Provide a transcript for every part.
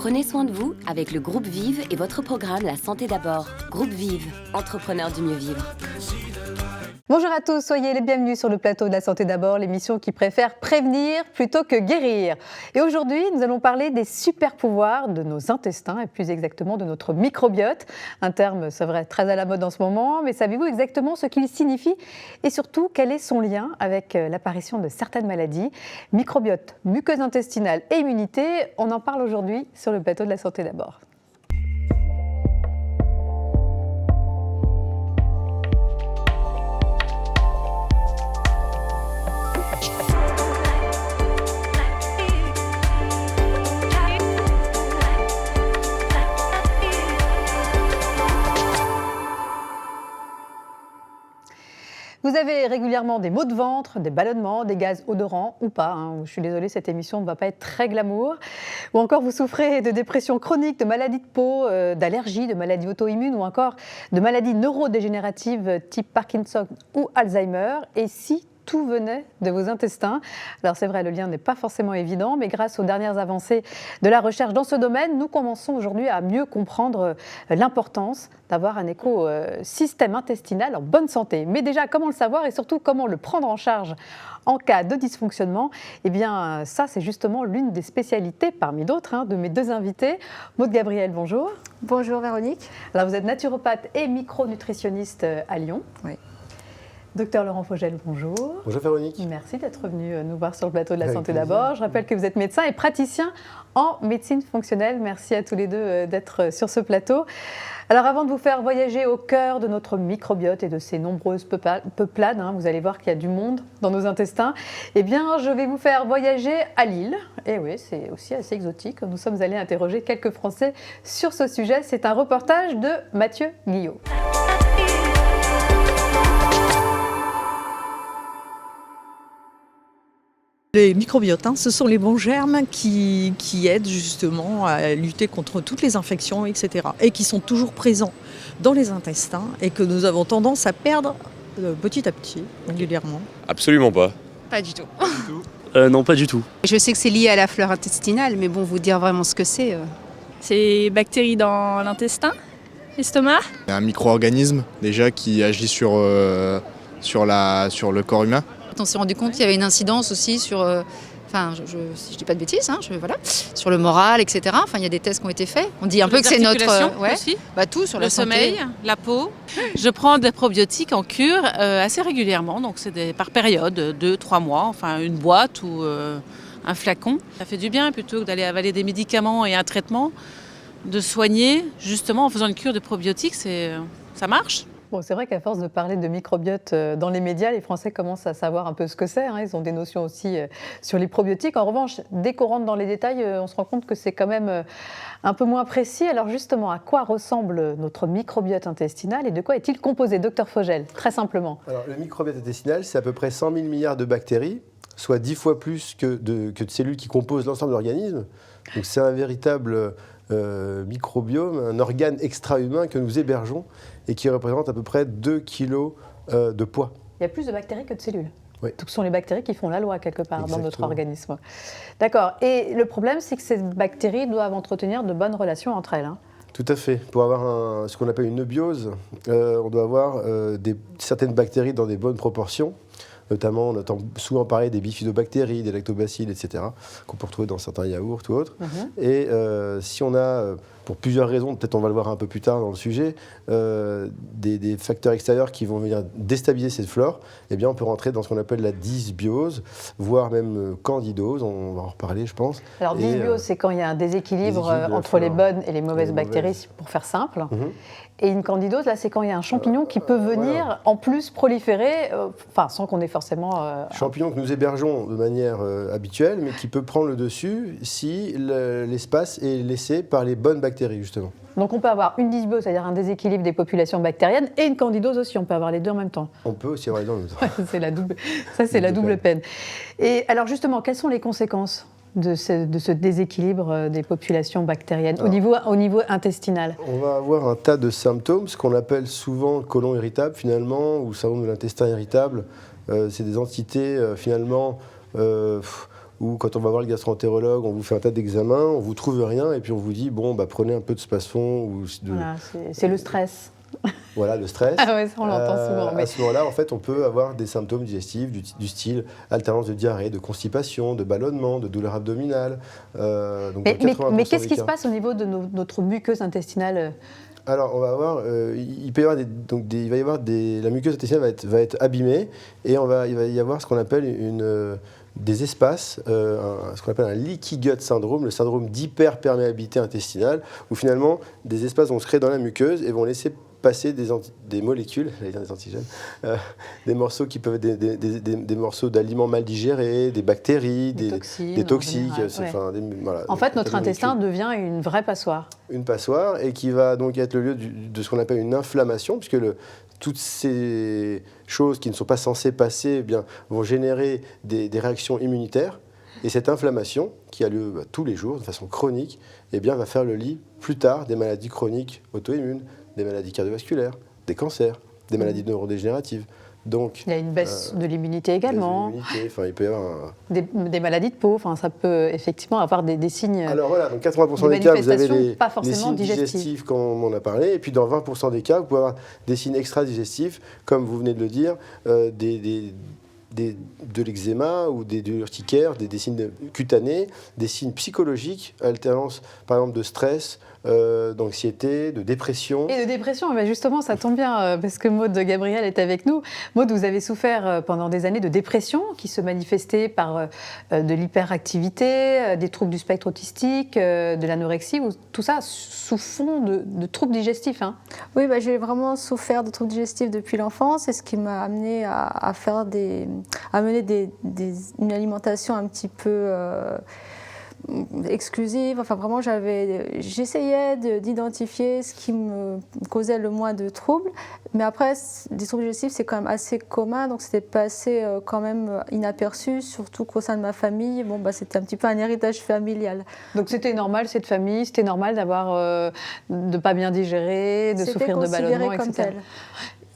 Prenez soin de vous avec le groupe Vive et votre programme La Santé d'abord. Groupe Vive, entrepreneur du mieux vivre. Bonjour à tous, soyez les bienvenus sur le plateau de La Santé d'abord, l'émission qui préfère prévenir plutôt que guérir. Et aujourd'hui, nous allons parler des super pouvoirs de nos intestins et plus exactement de notre microbiote. Un terme, c'est vrai, très à la mode en ce moment, mais savez-vous exactement ce qu'il signifie et surtout quel est son lien avec l'apparition de certaines maladies? Microbiote, muqueuse intestinale et immunité, on en parle aujourd'hui sur le plateau de La Santé d'abord. Vous avez régulièrement des maux de ventre, des ballonnements, des gaz odorants ou pas. Je suis désolée, cette émission ne va pas être très glamour. Ou encore vous souffrez de dépression chronique, de maladies de peau, d'allergies, de maladies auto-immunes ou encore de maladies neurodégénératives type Parkinson ou Alzheimer. Et si tout venait de vos intestins. Alors c'est vrai, le lien n'est pas forcément évident, mais grâce aux dernières avancées de la recherche dans ce domaine, nous commençons aujourd'hui à mieux comprendre l'importance d'avoir un écosystème intestinal en bonne santé. Mais déjà, comment le savoir et surtout comment le prendre en charge en cas de dysfonctionnement? Eh bien, ça, c'est justement l'une des spécialités, parmi d'autres, de mes deux invités. Maude Gabriel, bonjour. Bonjour Véronique. Alors, vous êtes naturopathe et micronutritionniste à Lyon. Oui. Docteur Laurent Fogel, bonjour. Bonjour Véronique. Merci d'être venu nous voir sur le plateau de La Santé d'abord. Je rappelle que vous êtes médecin et praticien en médecine fonctionnelle. Merci à tous les deux d'être sur ce plateau. Alors avant de vous faire voyager au cœur de notre microbiote et de ses nombreuses peuplades, vous allez voir qu'il y a du monde dans nos intestins, eh bien je vais vous faire voyager à Lille. Et oui, c'est aussi assez exotique. Nous sommes allés interroger quelques Français sur ce sujet. C'est un reportage de Mathieu Guillot. Les microbiotes, ce sont les bons germes qui aident justement à lutter contre toutes les infections, etc. Et qui sont toujours présents dans les intestins et que nous avons tendance à perdre petit à petit, régulièrement. Absolument pas. Pas du tout. Non, pas du tout. Je sais que c'est lié à la flore intestinale, mais bon, vous dire vraiment ce que c'est... C'est bactéries dans l'intestin, l'estomac. Un micro-organisme déjà qui agit sur le corps humain. On s'est rendu compte qu'il y avait une incidence aussi sur, si je dis pas de bêtises, sur le moral, etc. Enfin, il y a des tests qui ont été faits. On dit un peu que c'est notre... aussi. Tout sur le la santé. Sommeil, la peau. Je prends des probiotiques en cure assez régulièrement, donc c'est par période, 2-3 mois, enfin une boîte ou un flacon. Ça fait du bien plutôt que d'aller avaler des médicaments et un traitement, de soigner justement en faisant une cure de probiotiques, ça marche. Bon, c'est vrai qu'à force de parler de microbiote dans les médias, les Français commencent à savoir un peu ce que c'est. Ils ont des notions aussi sur les probiotiques. En revanche, dès qu'on rentre dans les détails, on se rend compte que c'est quand même un peu moins précis. Alors justement, à quoi ressemble notre microbiote intestinal et de quoi est-il composé, Docteur Fogel, très simplement? Alors, le microbiote intestinal, c'est à peu près 100 000 milliards de bactéries, soit 10 fois plus que de cellules qui composent l'ensemble de l'organisme. Donc c'est un véritable microbiome, un organe extra-humain que nous hébergeons et qui représente à peu près 2 kilos de poids. Il y a plus de bactéries que de cellules. Oui. Donc ce sont les bactéries qui font la loi quelque part Exactement. dans notre organisme. D'accord. Et le problème, c'est que ces bactéries doivent entretenir de bonnes relations entre elles. Tout à fait. Pour avoir ce qu'on appelle une eubiose, on doit avoir certaines bactéries dans des bonnes proportions. Notamment, on entend souvent parler des bifidobactéries, des lactobacilles, etc., qu'on peut retrouver dans certains yaourts ou autres. Et si on a, pour plusieurs raisons, peut-être on va le voir un peu plus tard dans le sujet, des facteurs extérieurs qui vont venir déstabiliser cette flore, eh bien on peut rentrer dans ce qu'on appelle la dysbiose, voire même candidose, on va en reparler je pense. Alors dysbiose, c'est quand il y a un déséquilibre entre les bonnes et les mauvaises bactéries, pour faire simple. Et une candidose, là, c'est quand il y a un champignon qui peut venir en plus proliférer, sans qu'on ait forcément... Champignon que nous hébergeons de manière habituelle, mais qui peut prendre le dessus si l'espace est laissé par les bonnes bactéries, justement. Donc on peut avoir une dysbiose, c'est-à-dire un déséquilibre des populations bactériennes, et une candidose aussi, on peut avoir les deux en même temps. On peut aussi avoir les deux en même temps. c'est la double peine. Et alors justement, quelles sont les conséquences de ce déséquilibre des populations bactériennes au niveau intestinal? On va avoir un tas de symptômes, ce qu'on appelle souvent le côlon irritable finalement, ou syndrome de l'intestin irritable. C'est des entités finalement où quand on va voir le gastro-entérologue, on vous fait un tas d'examens, on vous trouve rien, et puis on vous dit, bon, prenez un peu de Spasfon. Voilà, c'est le stress. Voilà, le stress. Ah ouais, ça, on l'entend souvent. À ce moment-là, en fait, on peut avoir des symptômes digestifs du style alternance de diarrhée, de constipation, de ballonnement, de douleur abdominale. Mais qu'est-ce qui se passe au niveau de notre muqueuse intestinale ? Alors, on va avoir, il peut y avoir il va y avoir la muqueuse intestinale va être abîmée, et il va y avoir ce qu'on appelle des espaces, ce qu'on appelle un leaky gut syndrome, le syndrome d'hyperperméabilité intestinale, où finalement des espaces vont se créer dans la muqueuse et vont laisser passer des molécules, j'allais dire des antigènes, des morceaux qui peuvent être des morceaux d'aliments mal digérés, des bactéries, des toxiques. Voilà, en fait, notre intestin devient une vraie passoire. Une passoire, et qui va donc être le lieu de ce qu'on appelle une inflammation, puisque toutes ces choses qui ne sont pas censées passer vont générer des réactions immunitaires. Et cette inflammation, qui a lieu tous les jours, de façon chronique, va faire le lit plus tard des maladies chroniques auto-immunes, des maladies cardiovasculaires, des cancers, des maladies neurodégénératives. Donc, il y a une baisse de l'immunité également. Il peut y avoir des maladies de peau. Ça peut effectivement avoir des signes. Alors voilà, dans 80% des cas, vous avez les signes digestifs, comme on en a parlé. Et puis dans 20% des cas, vous pouvez avoir des signes extra-digestifs, comme vous venez de le dire, de l'eczéma ou de l'urticaire, des signes cutanés, des signes psychologiques, alternance par exemple de stress, d'anxiété, de dépression. Et de dépression, justement, ça tombe bien, parce que Maud Gabriel est avec nous. Maud, vous avez souffert pendant des années de dépression qui se manifestait par de l'hyperactivité, des troubles du spectre autistique, de l'anorexie, tout ça sous fond de troubles digestifs. Hein. Oui, j'ai vraiment souffert de troubles digestifs depuis l'enfance, et ce qui m'a amené à mener une alimentation un petit peu exclusive. Vraiment, j'essayais d'identifier ce qui me causait le moins de troubles. Mais après, des troubles digestifs, c'est quand même assez commun, donc c'était passé quand même inaperçu, surtout qu'au sein de ma famille, c'était un petit peu un héritage familial. Donc c'était normal, cette famille, c'était normal d'avoir de pas bien digérer, de souffrir de ballonnement, etc. Tel.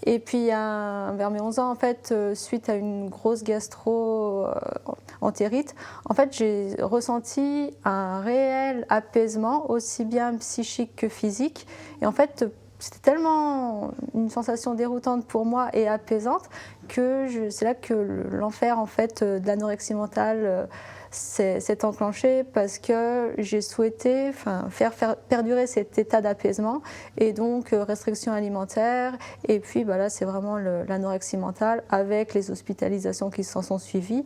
Et puis, vers mes 11 ans, en fait, suite à une grosse gastro-entérite, en fait, j'ai ressenti un réel apaisement, aussi bien psychique que physique. Et en fait, c'était tellement une sensation déroutante pour moi et apaisante que c'est là que l'enfer, en fait, de l'anorexie mentale s'est enclenché, parce que j'ai souhaité faire perdurer cet état d'apaisement, et donc restriction alimentaire, et puis là c'est vraiment l'anorexie mentale avec les hospitalisations qui s'en sont suivies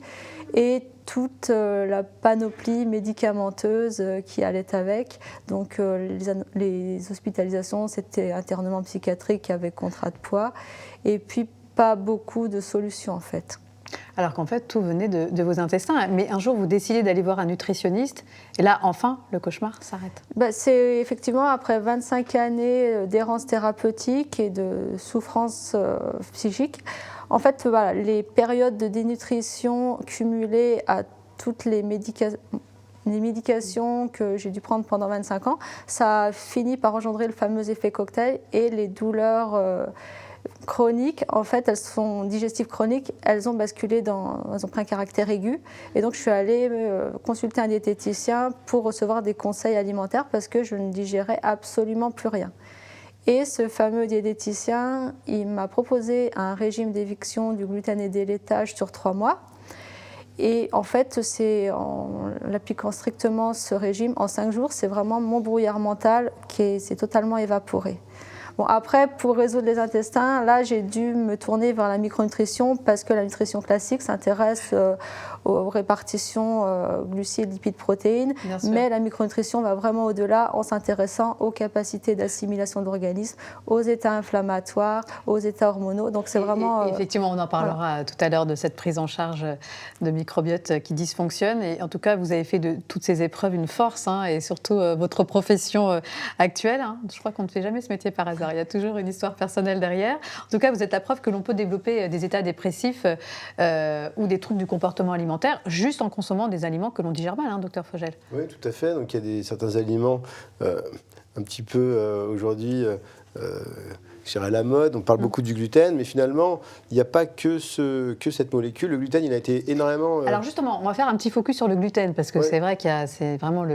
et toute la panoplie médicamenteuse qui allait avec. Donc les hospitalisations, c'était internement psychiatrique avec contrat de poids, et puis pas beaucoup de solutions en fait. Alors qu'en fait, tout venait de vos intestins. Mais un jour, vous décidez d'aller voir un nutritionniste. Et là, enfin, le cauchemar s'arrête. C'est effectivement après 25 années d'errance thérapeutique et de souffrance psychique. En fait, les périodes de dénutrition cumulées à toutes les médications que j'ai dû prendre pendant 25 ans, ça a fini par engendrer le fameux effet cocktail, et les douleurs chroniques, en fait, elles sont digestives chroniques, elles ont basculé elles ont pris un caractère aigu, et donc je suis allée consulter un diététicien pour recevoir des conseils alimentaires, parce que je ne digérais absolument plus rien. Et ce fameux diététicien, il m'a proposé un régime d'éviction du gluten et des laitages sur 3 mois. Et en fait, c'est en l'appliquant strictement ce régime, en 5 jours, c'est vraiment mon brouillard mental qui s'est totalement évaporé. Bon, après, pour résoudre les intestins, là, j'ai dû me tourner vers la micronutrition, parce que la nutrition classique s'intéresse aux répartitions glucides, lipides, protéines. Mais la micronutrition va vraiment au-delà, en s'intéressant aux capacités d'assimilation de l'organisme, aux états inflammatoires, aux états hormonaux. Donc c'est vraiment... effectivement, on en parlera tout à l'heure de cette prise en charge de microbiote qui dysfonctionne. Et en tout cas, vous avez fait de toutes ces épreuves une force, et surtout votre profession actuelle. Je crois qu'on ne fait jamais ce métier par hasard. Il y a toujours une histoire personnelle derrière. En tout cas, vous êtes la preuve que l'on peut développer des états dépressifs ou des troubles du comportement alimentaire juste en consommant des aliments que l'on digère mal, docteur Fogel. Oui, tout à fait. Donc il y a certains aliments un petit peu aujourd'hui je dirais à la mode, on parle beaucoup du gluten, mais finalement, il n'y a pas que cette molécule. Le gluten, il a été énormément... Alors justement, on va faire un petit focus sur le gluten, parce que c'est vrai c'est vraiment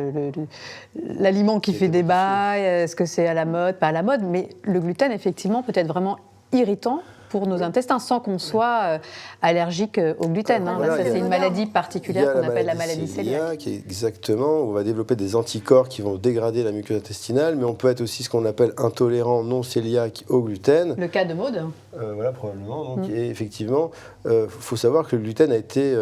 l'aliment qui fait débat. Est-ce que c'est à la mode, pas à la mode? Mais le gluten, effectivement, peut être vraiment irritant pour nos intestins, sans qu'on soit allergique au gluten. Voilà, c'est une maladie particulière qu'on appelle la maladie cœliaque. Exactement, on va développer des anticorps qui vont dégrader la muqueuse intestinale, mais on peut être aussi ce qu'on appelle intolérant non cœliaque au gluten. Le cas de Maud. Voilà, probablement. Donc, et effectivement, faut savoir que le gluten a été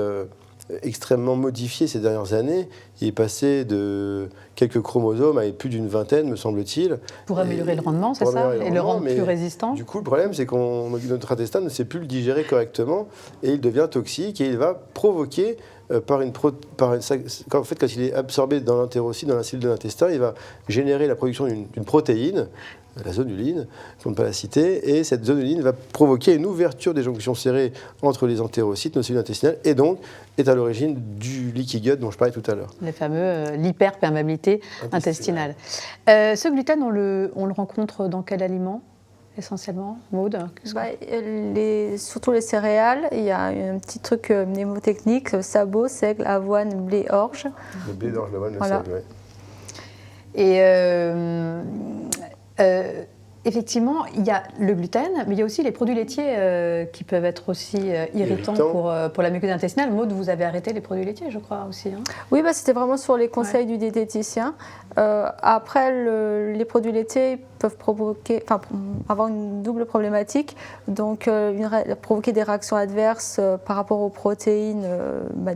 extrêmement modifié ces dernières années. Il est passé de quelques chromosomes à plus d'une vingtaine, me semble-t-il. Pour améliorer le rendement, c'est ça? Et le rendre plus résistant? Du coup, le problème, c'est que notre intestin ne sait plus le digérer correctement et il devient toxique et il va provoquer, quand il est absorbé dans l'entérocyte, dans la cellule de l'intestin, il va générer la production d'une protéine, la zonuline, pour ne pas la citer, et cette zonuline va provoquer une ouverture des jonctions serrées entre les entérocytes, nos cellules intestinales, et donc est à l'origine du leaky gut dont je parlais tout à l'heure. Les fameux l'hyperperméabilité intestinale. Ce gluten, on le rencontre dans quel aliment essentiellement, Maud? Surtout les céréales, il y a un petit truc mnémotechnique, sabot, seigle, avoine, blé, orge. Le blé, l'orge, l'avoine, voilà. Le seigle, oui. Et effectivement, il y a le gluten, mais il y a aussi les produits laitiers qui peuvent être aussi irritants pour la muqueuse intestinale. Maud, vous avez arrêté les produits laitiers, je crois, aussi. Oui, c'était vraiment sur les conseils du diététicien. Après, les produits laitiers peuvent avoir une double problématique, donc provoquer des réactions adverses par rapport aux protéines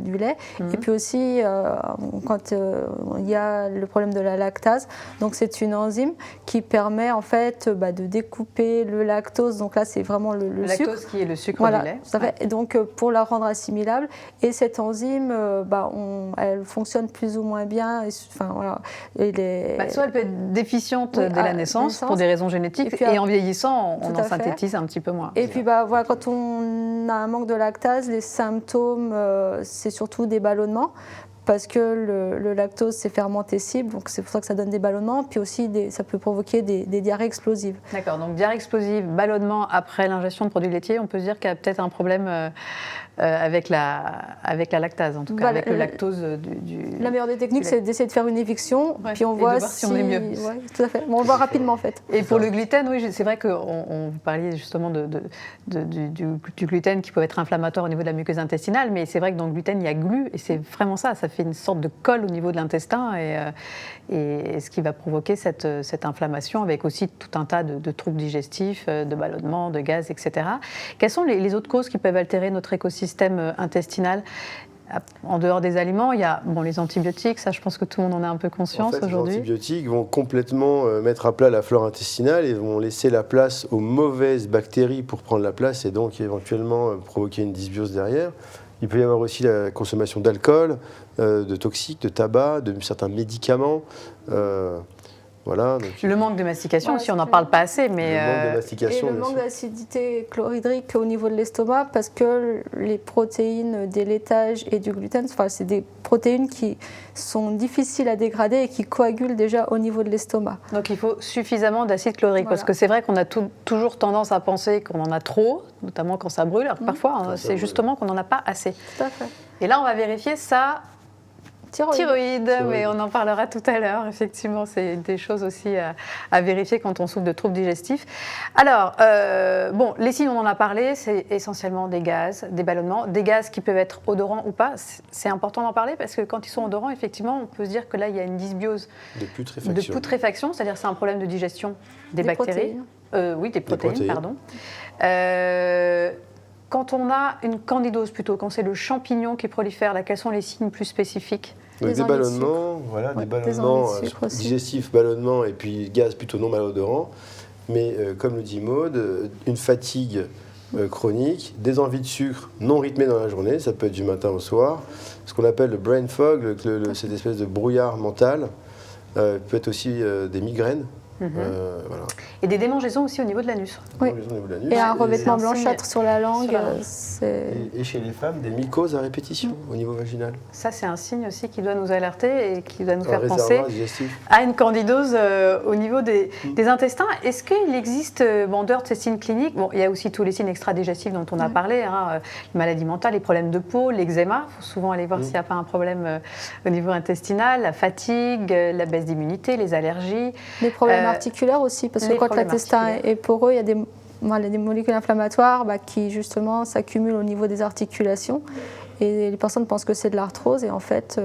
du lait, et puis aussi quand il y a le problème de la lactase, donc c'est une enzyme qui permet en fait de découper le lactose, donc là c'est vraiment le lactose sucre. Qui est le sucre voilà, du lait. Tout à fait. Et donc pour la rendre assimilable, et cette enzyme, elle fonctionne plus ou moins bien, soit elle peut être déficiente dès la naissance pour des raisons génétiques, et en vieillissant, on en synthétise un petit peu moins. Et puis quand on a un manque de lactase, les symptômes, c'est surtout des ballonnements, parce que le lactose, c'est fermentescible, donc c'est pour ça que ça donne des ballonnements, puis aussi ça peut provoquer des diarrhées explosives. D'accord, donc diarrhée explosive, ballonnement après l'ingestion de produits laitiers, on peut se dire qu'il y a peut-être un problème avec la lactase, en tout cas, avec le lactose La meilleure des techniques, c'est d'essayer de faire une éviction, puis on voit si on est mieux. Ouais, tout à fait. On le voit rapidement, en fait. Et pour le gluten, oui, c'est vrai qu'on vous parliez justement du gluten qui peut être inflammatoire au niveau de la muqueuse intestinale, mais c'est vrai que dans le gluten, il y a glu, et c'est vraiment ça fait une sorte de colle au niveau de l'intestin, et ce qui va provoquer cette inflammation, avec aussi tout un tas de troubles digestifs, de ballonnements, de gaz, etc. Quelles sont les autres causes qui peuvent altérer notre écosystème intestinal? En dehors des aliments, il y a les antibiotiques, ça je pense que tout le monde en a un peu conscience aujourd'hui. Les antibiotiques vont complètement mettre à plat la flore intestinale et vont laisser la place aux mauvaises bactéries pour prendre la place et donc éventuellement provoquer une dysbiose derrière. Il peut y avoir aussi la consommation d'alcool, de toxiques, de tabac, de certains médicaments. Voilà, donc, le manque de mastication, si on n'en parle pas assez, mais... Le manque de mastication, et le manque d'acidité chlorhydrique au niveau de l'estomac, parce que les protéines des laitages et du gluten, c'est des protéines qui sont difficiles à dégrader et qui coagulent déjà au niveau de l'estomac. Donc il faut suffisamment d'acide chlorhydrique, parce que c'est vrai qu'on a toujours tendance à penser qu'on en a trop, notamment quand ça brûle, alors que parfois c'est justement qu'on n'en a pas assez. Tout à fait. Et là on va vérifier ça... Thyroïde, mais on en parlera tout à l'heure. Effectivement, c'est des choses aussi à vérifier quand on souffre de troubles digestifs. Alors, les signes, on en a parlé, c'est essentiellement des gaz, des ballonnements, des gaz qui peuvent être odorants ou pas. C'est important d'en parler parce que quand ils sont odorants, effectivement, on peut se dire que là, il y a une dysbiose de putréfaction, c'est-à-dire c'est un problème de digestion des bactéries. Des protéines, pardon. Quand on a une candidose plutôt, quand c'est le champignon qui prolifère, là, quels sont les signes plus spécifiques? Donc des ballonnements, des ballonnements digestifs, ballonnements et puis gaz plutôt non malodorants. Mais comme le dit Maud, une fatigue chronique, des envies de sucre non rythmées dans la journée, ça peut être du matin au soir, ce qu'on appelle le brain fog, cette espèce de brouillard mental, peut être aussi des migraines. Voilà. Et des démangeaisons aussi au niveau de l'anus. Oui. Au niveau de l'anus. Et un c'est revêtement un signe blanchâtre sur la langue. sur la langue. Et chez les femmes, des mycoses à répétition au niveau vaginal. Ça, c'est un signe aussi qui doit nous alerter et qui doit nous Un faire penser réservoir digestif. à une candidose au niveau des intestins. Est-ce qu'il existe, en dehors de ces signes cliniques, il y a aussi tous les signes extra-digestifs dont on a parlé, les maladies mentales, les problèmes de peau, l'eczéma. Il faut souvent aller voir s'il n'y a pas un problème au niveau intestinal, la fatigue, la baisse d'immunité, les allergies. Les problèmes articulaires aussi, parce que les quand problèmes l'intestin articulaires. est poreux, il y a des molécules inflammatoires qui justement s'accumulent au niveau des articulations. Et les personnes pensent que c'est de l'arthrose et en fait,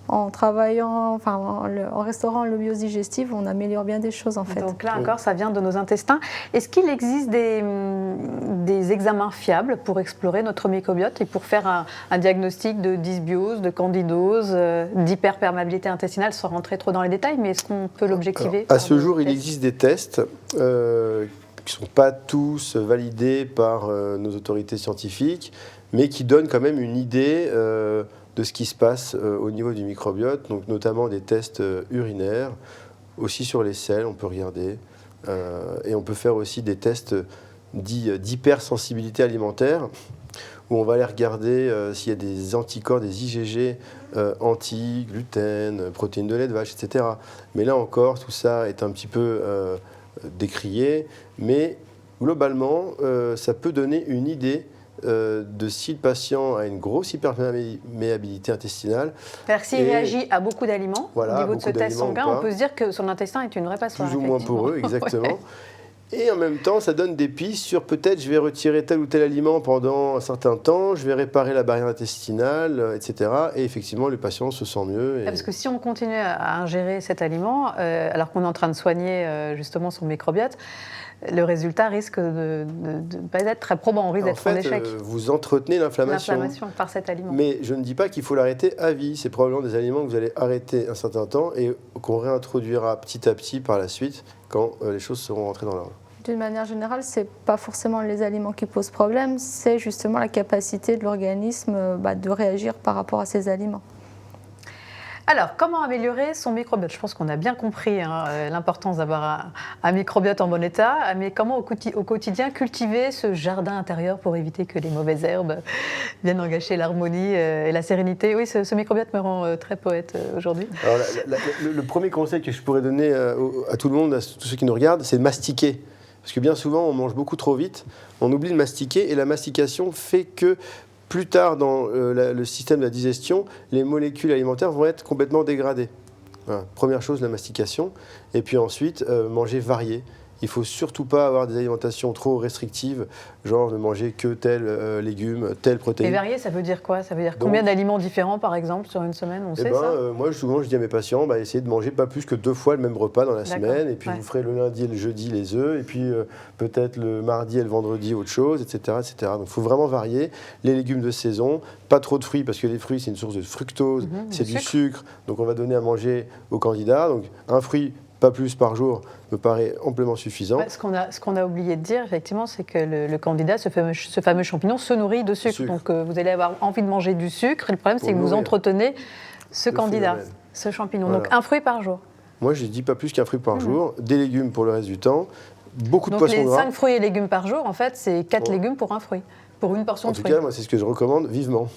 en travaillant, en restaurant l'obiose digestive, on améliore bien des choses en fait. Donc là encore, ça vient de nos intestins. Est-ce qu'il existe des examens fiables pour explorer notre microbiote et pour faire un diagnostic de dysbiose, de candidose, d'hyperperméabilité intestinale, sans rentrer trop dans les détails, mais est-ce qu'on peut l'objectiver? À ce jour, il existe des tests qui ne sont pas tous validés par nos autorités scientifiques, mais qui donnent quand même une idée de ce qui se passe au niveau du microbiote, donc notamment des tests urinaires, aussi sur les selles, on peut regarder, et on peut faire aussi des tests dits d'hypersensibilité alimentaire, où on va aller regarder s'il y a des anticorps, des IgG anti-gluten, protéines de lait de vache, etc. Mais là encore, tout ça est un petit peu décrié, mais globalement, ça peut donner une idée de si le patient a une grosse hyperperméabilité intestinale. C'est-à-dire que s'il réagit à beaucoup d'aliments, au niveau de ce test sanguin, on peut se dire que son intestin est une vraie passoire. Plus ou moins poreux, exactement. Ouais. Et en même temps, ça donne des pistes sur peut-être je vais retirer tel ou tel aliment pendant un certain temps, je vais réparer la barrière intestinale, etc. Et effectivement, le patient se sent mieux. Parce que si on continue à ingérer cet aliment, alors qu'on est en train de soigner justement son microbiote, le résultat risque de ne pas être très probant, on risque d'être en échec. Vous entretenez l'inflammation par cet aliment. Mais je ne dis pas qu'il faut l'arrêter à vie. C'est probablement des aliments que vous allez arrêter un certain temps et qu'on réintroduira petit à petit par la suite quand les choses seront rentrées dans l'ordre. D'une manière générale, ce n'est pas forcément les aliments qui posent problème, c'est justement la capacité de l'organisme de réagir par rapport à ces aliments. Alors, comment améliorer son microbiote? Je pense qu'on a bien compris l'importance d'avoir un microbiote en bon état, mais comment au quotidien cultiver ce jardin intérieur pour éviter que les mauvaises herbes viennent en gâcher l'harmonie et la sérénité? Oui, ce microbiote me rend très poète aujourd'hui. Alors, le premier conseil que je pourrais donner à tout le monde, à tous ceux qui nous regardent, c'est de mastiquer. Parce que bien souvent, on mange beaucoup trop vite, on oublie de mastiquer, et la mastication fait que plus tard dans le système de la digestion, les molécules alimentaires vont être complètement dégradées. Voilà. Première chose, la mastication. Et puis ensuite, manger varié. Il ne faut surtout pas avoir des alimentations trop restrictives, genre ne manger que tel légume, telle protéine. Et varié, ça veut dire quoi? Ça veut dire combien d'aliments différents, par exemple, sur une semaine? On sait ça moi, souvent, je dis à mes patients, essayez de manger pas plus que 2 fois le même repas dans la semaine. Et puis, vous ferez le lundi et le jeudi les œufs. Et puis, peut-être le mardi et le vendredi autre chose, etc. etc. Donc, il faut vraiment varier. Les légumes de saison, pas trop de fruits, parce que les fruits, c'est une source de fructose, c'est du sucre. Donc, on va donner à manger aux candidats. Donc, un fruit, pas plus par jour, me paraît amplement suffisant. Ce qu'on a oublié de dire, effectivement, c'est que le candidat, ce fameux champignon, se nourrit de sucre. Donc vous allez avoir envie de manger du sucre. Et le problème, c'est que vous entretenez ce candidat, ce champignon. Voilà. Donc un fruit par jour. Moi, je dis pas plus qu'un fruit par jour. Des légumes pour le reste du temps. Beaucoup de poissons gras. Donc les 5 fruits et légumes par jour, en fait, c'est 4 légumes pour un fruit. Pour une portion de fruits. En tout cas, moi, c'est ce que je recommande vivement.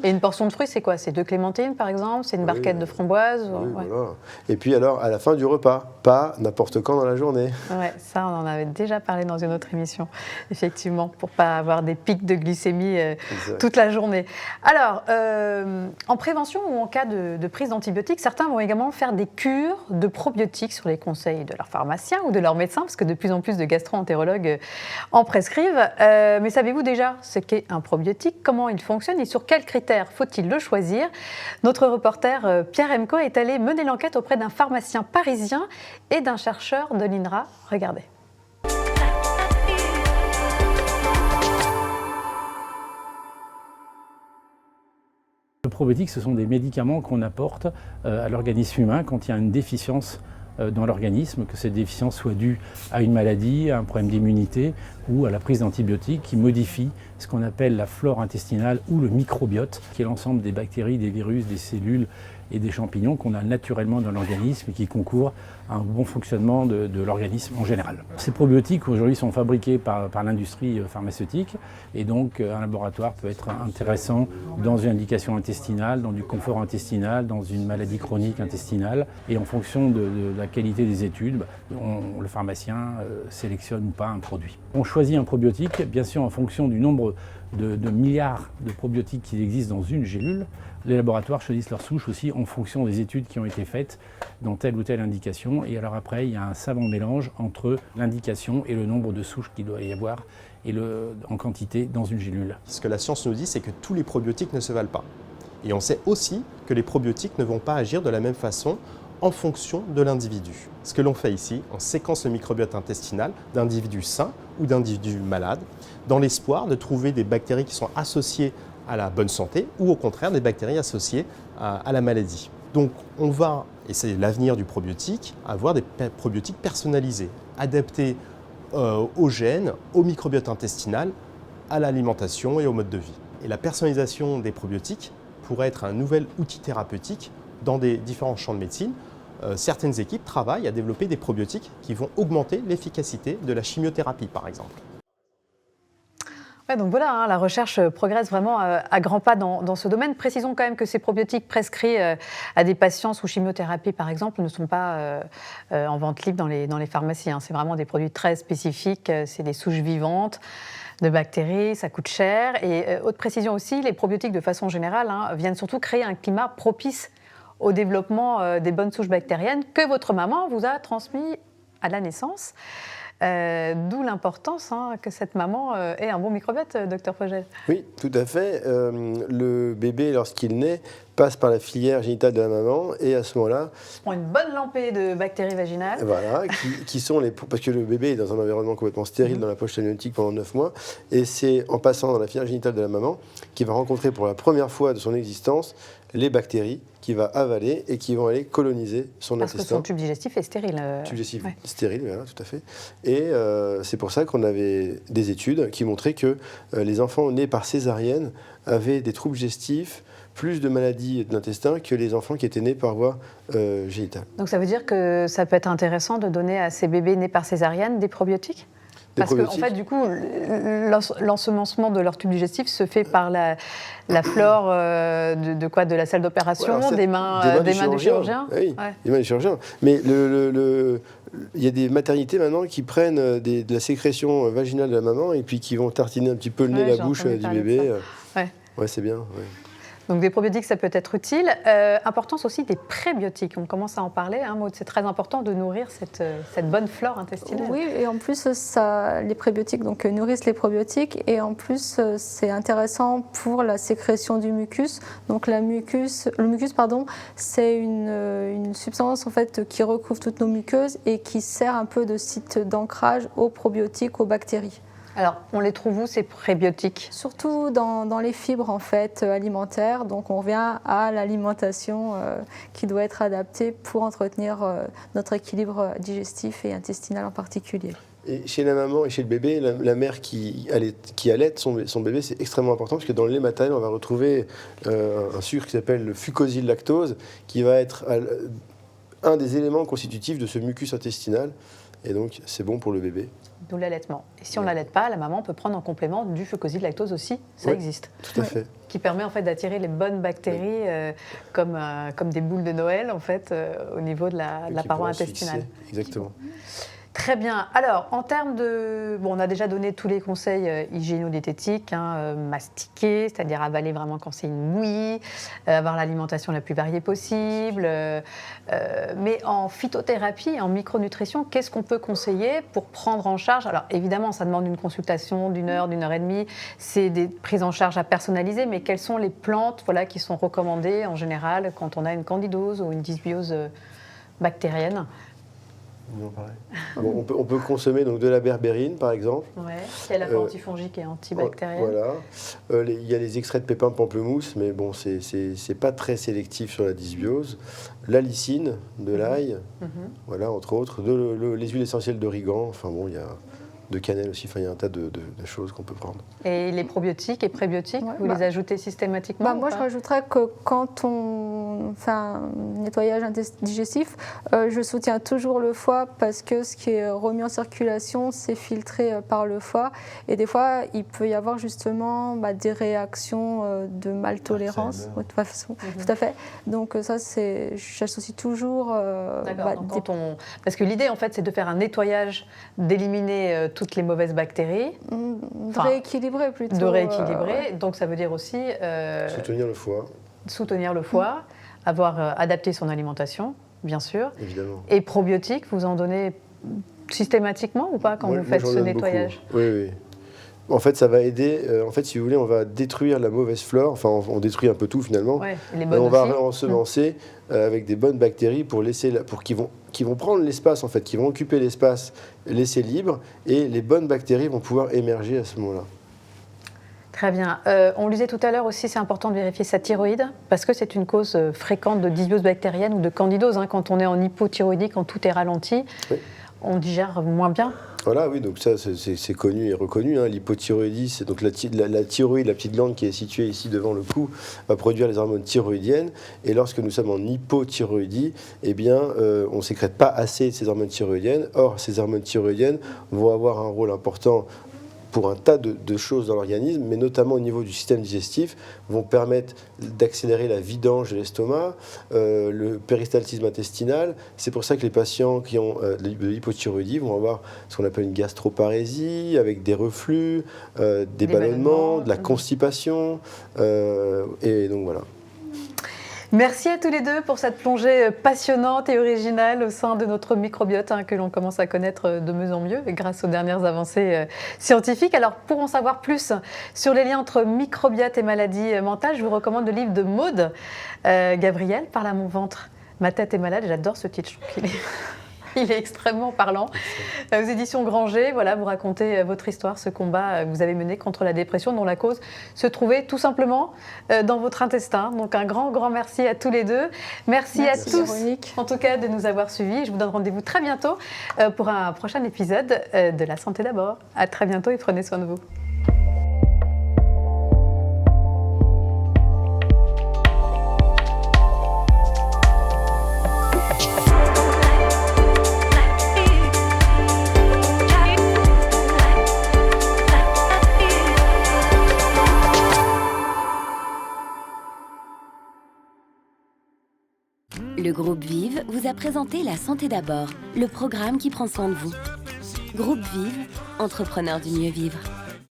Et une portion de fruits, c'est quoi? C'est 2 clémentines, par exemple? C'est une barquette de framboises? Voilà. Et puis alors, à la fin du repas, pas n'importe quand dans la journée. Oui, ça, on en avait déjà parlé dans une autre émission, effectivement, pour ne pas avoir des pics de glycémie toute la journée. Alors, en prévention ou en cas de prise d'antibiotiques, certains vont également faire des cures de probiotiques sur les conseils de leur pharmacien ou de leur médecin, parce que de plus en plus de gastro-entérologues en prescrivent. Mais savez-vous déjà ce qu'est un probiotique, comment il fonctionne et sur quels critères faut-il le choisir? Notre reporter Pierre Emco est allé mener l'enquête auprès d'un pharmacien parisien et d'un chercheur de l'INRA. Regardez. Le probiotique, ce sont des médicaments qu'on apporte à l'organisme humain quand il y a une déficience dans l'organisme, que cette déficience soit due à une maladie, à un problème d'immunité ou à la prise d'antibiotiques qui modifient ce qu'on appelle la flore intestinale ou le microbiote, qui est l'ensemble des bactéries, des virus, des cellules et des champignons qu'on a naturellement dans l'organisme et qui concourent à un bon fonctionnement de l'organisme en général. Ces probiotiques aujourd'hui sont fabriqués par l'industrie pharmaceutique et donc un laboratoire peut être intéressant dans une indication intestinale, dans du confort intestinal, dans une maladie chronique intestinale et en fonction de la qualité des études, le pharmacien sélectionne ou pas un produit. On choisit un probiotique bien sûr en fonction du nombre de milliards de probiotiques qui existent dans une gélule. Les laboratoires choisissent leurs souches aussi en fonction des études qui ont été faites dans telle ou telle indication. Et alors après, il y a un savant mélange entre l'indication et le nombre de souches qu'il doit y avoir et en quantité dans une gélule. Ce que la science nous dit, c'est que tous les probiotiques ne se valent pas. Et on sait aussi que les probiotiques ne vont pas agir de la même façon en fonction de l'individu. Ce que l'on fait ici, on séquence le microbiote intestinal d'individus sains ou d'individus malades, dans l'espoir de trouver des bactéries qui sont associées à la bonne santé ou au contraire des bactéries associées à la maladie. Donc on va, et c'est l'avenir du probiotique, avoir des probiotiques personnalisés, adaptés aux gènes, au microbiote intestinal, à l'alimentation et au mode de vie. Et la personnalisation des probiotiques pourrait être un nouvel outil thérapeutique dans des différents champs de médecine. Certaines équipes travaillent à développer des probiotiques qui vont augmenter l'efficacité de la chimiothérapie par exemple. Ouais, donc voilà, hein, la recherche progresse vraiment à grands pas dans ce domaine. Précisons quand même que ces probiotiques prescrits à des patients sous chimiothérapie, par exemple, ne sont pas en vente libre dans les pharmacies. Hein. C'est vraiment des produits très spécifiques, c'est des souches vivantes de bactéries, ça coûte cher. Et autre précision aussi, les probiotiques de façon générale viennent surtout créer un climat propice au développement des bonnes souches bactériennes que votre maman vous a transmis à la naissance. D'où l'importance que cette maman ait un bon microbiote, docteur Fogel. Oui, tout à fait. Le bébé, lorsqu'il naît, passe par la filière génitale de la maman et à ce moment-là... On prend une bonne lampée de bactéries vaginales. Voilà, qui sont les... Parce que le bébé est dans un environnement complètement stérile dans la poche amniotique pendant 9 mois et c'est en passant dans la filière génitale de la maman qu'il va rencontrer pour la première fois de son existence les bactéries qu'il va avaler et qui vont aller coloniser son intestin. Parce que son tube digestif est stérile. Tube digestif stérile, voilà, tout à fait. Et c'est pour ça qu'on avait des études qui montraient que les enfants nés par césarienne avaient des troubles digestifs, plus de maladies de l'intestin que les enfants qui étaient nés par voie génitale. Donc ça veut dire que ça peut être intéressant de donner à ces bébés nés par césarienne des probiotiques ? Parce qu'en fait, du coup, l'ensemencement de leur tube digestif se fait par la flore de la salle d'opération, voilà, des mains du chirurgien. Oui, des mains du chirurgien. Mais il y a des maternités maintenant qui prennent de la sécrétion vaginale de la maman et puis qui vont tartiner un petit peu le nez, la bouche du bébé. Ouais, c'est bien. Ouais. Donc des probiotiques, ça peut être utile. Importance aussi des prébiotiques. On commence à en parler, Maud. C'est très important de nourrir cette bonne flore intestinale. Oui, et en plus, les prébiotiques nourrissent les probiotiques. Et en plus, c'est intéressant pour la sécrétion du mucus. Donc le mucus, c'est une substance en fait, qui recouvre toutes nos muqueuses et qui sert un peu de site d'ancrage aux probiotiques, aux bactéries. Alors, on les trouve où, ces prébiotiques ? Surtout dans les fibres en fait, alimentaires. Donc, on revient à l'alimentation qui doit être adaptée pour entretenir notre équilibre digestif et intestinal en particulier. Et chez la maman et chez le bébé, la mère qui allaite son bébé, c'est extrêmement important parce que dans le lait maternel, on va retrouver un sucre qui s'appelle le fucosylactose, qui va être un des éléments constitutifs de ce mucus intestinal. Et donc, c'est bon pour le bébé. D'où l'allaitement. Et si on ne l'allaite pas, la maman peut prendre en complément du fucosidlactose aussi, ça existe. Tout à fait. Qui permet en fait d'attirer les bonnes bactéries comme des boules de Noël en fait au niveau de la paroi intestinale. Exactement. Très bien. Alors, en termes de... Bon, on a déjà donné tous les conseils hygiéno-diététiques, mastiquer, c'est-à-dire avaler vraiment quand c'est une bouillie, avoir l'alimentation la plus variée possible. Mais en phytothérapie, en micronutrition, qu'est-ce qu'on peut conseiller pour prendre en charge ? Alors, évidemment, ça demande une consultation d'une heure et demie. C'est des prises en charge à personnaliser, mais quelles sont les plantes qui sont recommandées en général quand on a une candidose ou une dysbiose bactérienne ? Bon, on peut consommer donc de la berbérine, par exemple. Ouais, qui est la fois antifongique et antibactérienne. Voilà. Il y a les extraits de pépins de pamplemousse, mais bon, c'est pas très sélectif sur la dysbiose. La lysine, de l'ail, voilà, entre autres. Les huiles essentielles d'origan, enfin bon, il y a de cannelle aussi, il y a un tas de choses qu'on peut prendre. Et les probiotiques et prébiotiques, vous les ajoutez systématiquement moi, je rajouterais que quand on on fait un nettoyage digestif, je soutiens toujours le foie parce que ce qui est remis en circulation, c'est filtré par le foie. Et des fois, il peut y avoir justement des réactions de maltolérance. De toute façon, tout à fait. Donc ça, j'associe toujours... Parce que l'idée, en fait, c'est de faire un nettoyage, d'éliminer toutes les mauvaises bactéries. De rééquilibrer plutôt. De rééquilibrer. Donc ça veut dire aussi... soutenir le foie. Soutenir le foie, avoir adapté son alimentation, bien sûr. Évidemment. Et probiotiques, vous en donnez systématiquement ou pas quand vous faites ce nettoyage? Oui. En fait, ça va aider. En fait, si vous voulez, on va détruire la mauvaise flore. Enfin, on détruit un peu tout finalement. Ouais, les bonnes on va aussi. ensemencer avec des bonnes bactéries pour qui vont prendre l'espace en fait, qui vont occuper l'espace laissé libre, et les bonnes bactéries vont pouvoir émerger à ce moment-là. Très bien. On le disait tout à l'heure aussi, c'est important de vérifier sa thyroïde parce que c'est une cause fréquente de dysbiose bactérienne ou de candidose. Quand on est en hypothyroïdie, quand tout est ralenti, on digère moins bien. Voilà, oui, donc ça c'est connu et reconnu. L'hypothyroïdie, c'est donc la thyroïde, la petite glande qui est située ici devant le cou, va produire les hormones thyroïdiennes. Et lorsque nous sommes en hypothyroïdie, eh bien, on ne sécrète pas assez de ces hormones thyroïdiennes. Or, ces hormones thyroïdiennes vont avoir un rôle important pour un tas de choses dans l'organisme, mais notamment au niveau du système digestif, vont permettre d'accélérer la vidange de l'estomac, le péristaltisme intestinal. C'est pour ça que les patients qui ont de l'hypothyroïdie vont avoir ce qu'on appelle une gastroparésie, avec des reflux, des ballonnements, de la constipation, et donc voilà. Merci à tous les deux pour cette plongée passionnante et originale au sein de notre microbiote que l'on commence à connaître de mieux en mieux grâce aux dernières avancées scientifiques. Alors pour en savoir plus sur les liens entre microbiote et maladies mentales, je vous recommande le livre de Maude Gabriel, Parle à mon ventre, ma tête est malade. J'adore ce titre, je trouve qu'il est... Il est extrêmement parlant. Aux éditions Granger, voilà, vous racontez votre histoire, ce combat que vous avez mené contre la dépression, dont la cause se trouvait tout simplement dans votre intestin. Donc un grand merci à tous les deux. Merci à tous, Véronique, en tout cas, de nous avoir suivis. Je vous donne rendez-vous très bientôt pour un prochain épisode de La Santé d'abord. À très bientôt et prenez soin de vous. Le groupe Vive vous a présenté La Santé d'abord, le programme qui prend soin de vous. Groupe Vive, entrepreneurs du mieux vivre.